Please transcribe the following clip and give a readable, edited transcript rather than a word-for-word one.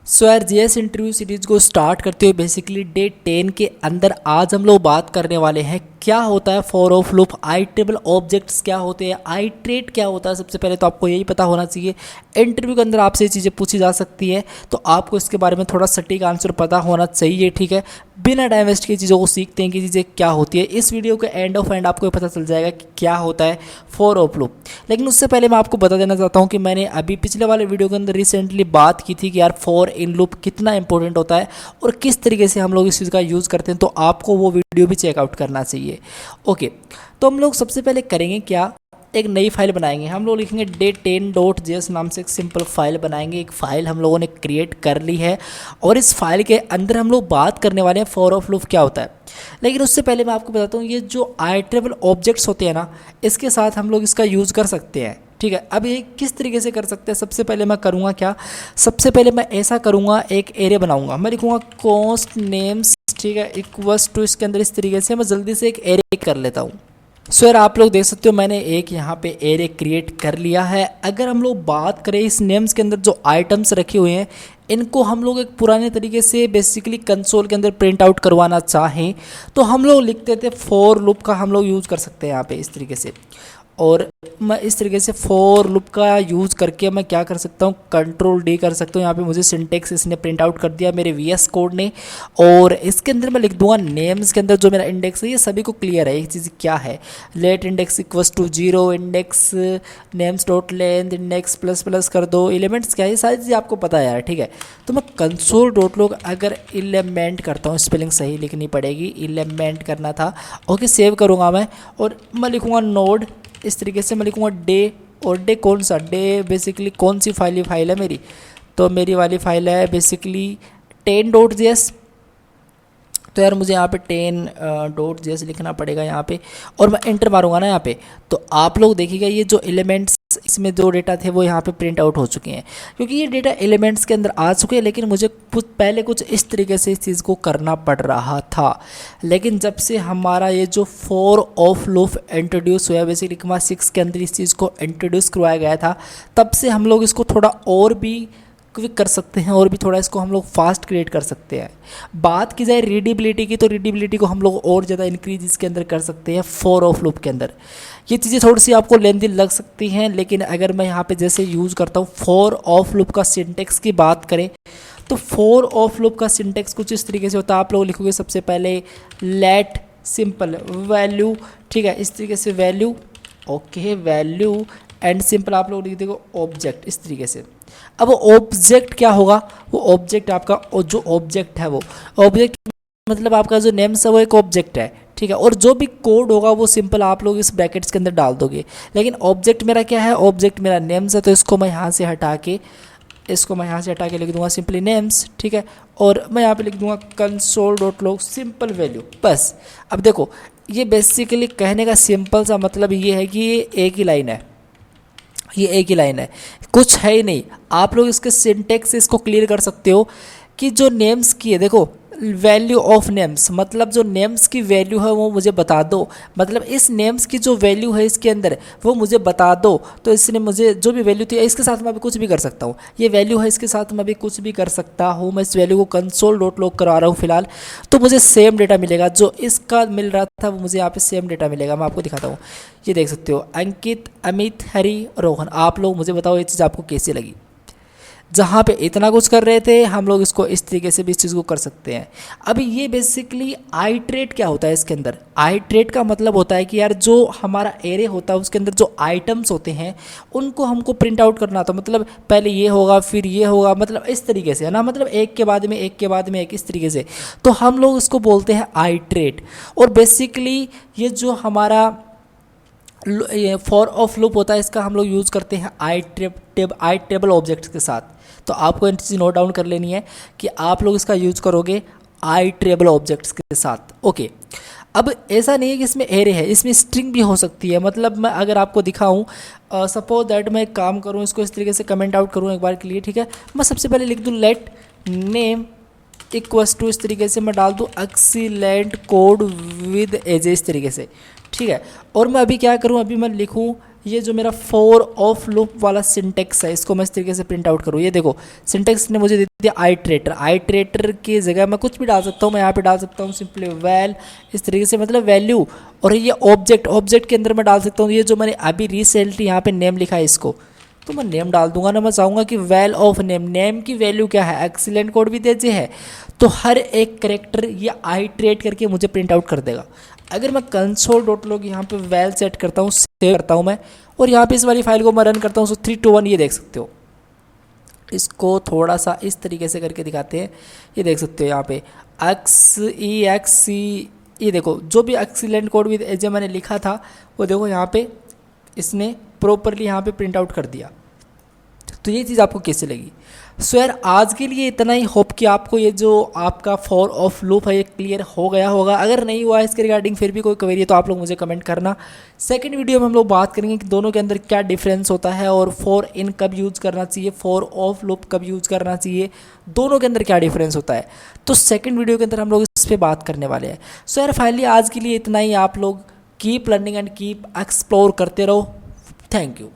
सो यार GS interview series को start करते हुए बेसिकली डे 10 के अंदर आज हम लोग बात करने वाले हैं क्या होता है for of loop, iterable objects क्या होते हैं, आइट्रेट क्या होता है। सबसे पहले तो आपको यही पता होना चाहिए। इंटरव्यू के अंदर आपसे ये चीज़ें पूछी जा सकती है तो आपको इसके बारे में थोड़ा सटीक आंसर पता होना चाहिए, ठीक है। बिना टाइम वेस्ट की चीज़ों को सीखते हैं कि चीज़ें क्या होती है। इस वीडियो के एंड ऑफ एंड आपको पता चल जाएगा कि क्या होता है फॉर ऑफ लूप। लेकिन उससे पहले मैं आपको बता देना चाहता हूँ कि मैंने अभी पिछले वाले वीडियो के अंदर रिसेंटली बात की थी कि यार फॉर इन लूप कितना इंपॉर्टेंट होता है और किस तरीके से हम लोग इस चीज़ का यूज़ करते हैं, तो आपको वो वीडियो भी चेकआउट करना चाहिए। ओके, तो हम लोग सबसे पहले करेंगे क्या, एक नई फाइल बनाएंगे। हम लोग लिखेंगे day10.js नाम से एक सिंपल फाइल बनाएंगे। एक फाइल हम लोगों ने क्रिएट कर ली है और इस फाइल के अंदर हम लोग बात करने वाले हैं फॉर ऑफ लूप क्या होता है। लेकिन उससे पहले मैं आपको बताता हूँ ये जो आइटरेबल ऑब्जेक्ट्स होते हैं ना, इसके साथ हम लोग इसका यूज़ कर सकते हैं, ठीक है। अब ये किस तरीके से कर सकते हैं, सबसे पहले मैं करूँगा क्या, सबसे पहले मैं ऐसा करूँगा, एक एरे बनाऊँगा। मैं लिखूँगा कॉस्ट नेम्स, ठीक है, इक्वल्स टू, इसके अंदर इस तरीके से मैं जल्दी से एक एरे कर लेता हूँ। सो यार आप लोग देख सकते हो मैंने एक यहाँ पे एरे क्रिएट कर लिया है। अगर हम लोग बात करें इस नेम्स के अंदर जो आइटम्स रखे हुए हैं इनको हम लोग एक पुराने तरीके से बेसिकली कंसोल के अंदर प्रिंट आउट करवाना चाहें तो हम लोग लिखते थे फॉर लूप का हम लोग यूज़ कर सकते हैं यहाँ पे इस तरीके से। और मैं इस तरीके से फॉर लूप का यूज़ करके मैं क्या कर सकता हूँ, कंट्रोल डी कर सकता हूँ। यहाँ पे मुझे सिंटेक्स इसने प्रिंट आउट कर दिया मेरे वीएस कोड ने। और इसके अंदर मैं लिख दूंगा नेम्स के अंदर जो मेरा इंडेक्स है ये सभी को क्लियर है। एक चीज़ क्या है, let index equals to 0, index names dot length, index plus plus कर दो, एलिमेंट्स क्या है ये सारी चीज़ें आपको पता है यार, ठीक है। तो मैं कंसोल डॉट लॉग अगर एलिमेंट करता हूँ, स्पेलिंग सही लिखनी पड़ेगी, एलिमेंट करना था। ओके, सेव करूँगा मैं और मैं लिखूँगा नोड, इस तरीके से मैं लिखूँगा डे। और डे कौन सा, डे बेसिकली कौन सी फाइल है मेरी, तो मेरी वाली फाइल है बेसिकली 10.js। तो यार मुझे यहाँ पे 10.js लिखना पड़ेगा यहाँ पे और मैं एंटर मारूंगा ना यहाँ पे, तो आप लोग देखिएगा ये जो एलिमेंट्स इसमें जो डेटा थे वो यहाँ पे प्रिंट आउट हो चुके हैं क्योंकि ये डेटा एलिमेंट्स के अंदर आ चुके हैं। लेकिन मुझे पहले कुछ इस तरीके से इस चीज़ को करना पड़ रहा था। लेकिन जब से हमारा ये जो फॉर ऑफ लूप इंट्रोड्यूस हुआ, बेसिकली क्लास 6 के अंदर इस चीज़ को इंट्रोड्यूस करवाया गया था, तब से हम लोग इसको थोड़ा और भी क्विक कर सकते हैं और भी थोड़ा इसको हम लोग फास्ट क्रिएट कर सकते हैं। बात की जाए रीडेबिलिटी की तो रीडेबिलिटी को हम लोग और ज़्यादा इंक्रीज इसके अंदर कर सकते हैं फॉर ऑफ लूप के अंदर। ये चीज़ें थोड़ी सी आपको लेंथी लग सकती हैं, लेकिन अगर मैं यहाँ पे जैसे यूज़ करता हूँ फॉर ऑफ लूप का सिंटेक्स की बात करें तो फॉर ऑफ लूप का सिंटेक्स कुछ इस तरीके से होता है। आप लोग लिखोगे सबसे पहले लेट सिंपल वैल्यू, ठीक है, इस तरीके से value, okay, value and simple आप लोग लिख देंगे ऑब्जेक्ट, इस तरीके से। अब ऑब्जेक्ट क्या होगा, वो ऑब्जेक्ट आपका जो ऑब्जेक्ट है वो ऑब्जेक्ट मतलब आपका जो नेम्स है वो एक ऑब्जेक्ट है, ठीक है। और जो भी कोड होगा वो सिंपल आप लोग इस ब्रैकेट्स के अंदर डाल दोगे। लेकिन ऑब्जेक्ट मेरा क्या है, ऑब्जेक्ट मेरा नेम्स है, तो इसको मैं यहाँ से हटा के लिख दूंगा सिंपली नेम्स, ठीक है। और मैं यहाँ पे लिख दूंगा console dot log simple value, बस। अब देखो ये बेसिकली कहने का सिंपल सा मतलब ये है कि ये एक ही लाइन है, ये एक ही लाइन है, कुछ है ही नहीं। आप लोग इसके सिंटेक्स से इसको क्लियर कर सकते हो कि जो नेम्स की है, देखो वैल्यू ऑफ नेम्स मतलब जो नेम्स की वैल्यू है वो मुझे बता दो, मतलब इस नेम्स की जो वैल्यू है इसके अंदर वो मुझे बता दो। तो इसने मुझे जो भी वैल्यू थी इसके साथ मैं अभी कुछ भी कर सकता हूँ, ये वैल्यू है इसके साथ मैं अभी कुछ भी कर सकता हूँ। मैं इस वैल्यू को कंसोल डॉट लॉग करवा रहा हूँ फिलहाल, तो मुझे सेम डेटा मिलेगा जो इसका मिल रहा था, वो मुझे यहाँ पे सेम डेटा मिलेगा। मैं आपको दिखाता हूँ, ये देख सकते हो अंकित, अमित, हरी, रोहन। आप लोग मुझे बताओ ये चीज़ आपको कैसी लगी। जहाँ पे इतना कुछ कर रहे थे हम लोग इसको इस तरीके से भी इस चीज़ को कर सकते हैं। अभी ये बेसिकली आइट्रेट क्या होता है इसके अंदर, आइट्रेट का मतलब होता है कि यार जो हमारा एरे होता है उसके अंदर जो आइटम्स होते हैं उनको हमको प्रिंट आउट करना था। मतलब पहले ये होगा फिर ये होगा, मतलब इस तरीके से है ना, मतलब एक के बाद में एक के बाद में एक, इस तरीके से। तो हम लोग इसको बोलते हैं आइट्रेट। और बेसिकली ये जो हमारा फॉर ऑफ लूप होता है इसका हम लोग यूज़ करते हैं आइट्रेबल ऑब्जेक्ट्स के साथ। तो आपको एक चीज़ नोट डाउन कर लेनी है कि आप लोग इसका यूज़ करोगे आइट्रेबल ऑब्जेक्ट्स के साथ, ओके। अब ऐसा नहीं है कि इसमें एरे है, इसमें स्ट्रिंग भी हो सकती है। मतलब मैं अगर आपको दिखाऊं, सपोज दैट मैं एक काम करूं, इसको इस तरीके से कमेंट आउट करूं एक बार के लिए, ठीक है। मैं सबसे पहले लिख दूं लेट नेम इक्वल्स टू, इस तरीके से मैं डाल दूं एक्सीलेंट कोड विद एजे, इस तरीके से, ठीक है। और मैं अभी क्या करूं, अभी मैं लिखूं ये जो मेरा फोर ऑफ लूप वाला सिंटेक्स है इसको मैं इस तरीके से प्रिंट आउट करूँ। ये देखो सिंटेक्स ने मुझे दे दिया आइट्रेटर की जगह मैं कुछ भी डाल सकता हूँ। मैं यहाँ पे डाल सकता हूँ सिंपली वैल, इस तरीके से मतलब वैल्यू, और ये ऑब्जेक्ट के अंदर मैं डाल सकता हूँ ये जो मैंने अभी रिसेंटली यहाँ पे नेम लिखा है इसको, तो मैं नेम डाल दूंगा ना। मैं चाहूँगा कि वैल ऑफ नेम की वैल्यू क्या है, एक्सीलेंट कोड भी दीजिए है, तो हर एक करेक्टर ये आइट्रेट करके मुझे प्रिंट आउट कर देगा। अगर मैं console.log यहाँ पे वैल सेट करता हूँ, सेव करता हूँ मैं, और यहाँ पे इस वाली फाइल को मैं रन करता हूँ, 3 2 1 ये देख सकते हो। इसको थोड़ा सा इस तरीके से करके दिखाते हैं, ये देख सकते हो यहाँ पे XEXC, ये देखो जो भी एक्सीलेंट कोड भी जो मैंने लिखा था वो देखो यहाँ पे इसने प्रॉपरली यहाँ पे प्रिंट आउट कर दिया। तो ये चीज़ आपको कैसे लगी? सो यार आज के लिए इतना ही। होप कि आपको ये जो आपका फॉर ऑफ लूप है ये क्लियर हो गया होगा। अगर नहीं हुआ है इसके रिगार्डिंग फिर भी कोई क्वेरी है तो आप लोग मुझे कमेंट करना। सेकंड वीडियो में हम लोग बात करेंगे कि दोनों के अंदर क्या डिफरेंस होता है और फॉर इन कब यूज़ करना चाहिए, फॉर ऑफ लूप कब यूज़ करना चाहिए, दोनों के अंदर क्या डिफरेंस होता है। तो सेकेंड वीडियो के अंदर हम लोग इस पर बात करने वाले हैं। सो यार फाइनली आज के लिए इतना ही। आप लोग keep learning and keep explore करते रहो। Thank you.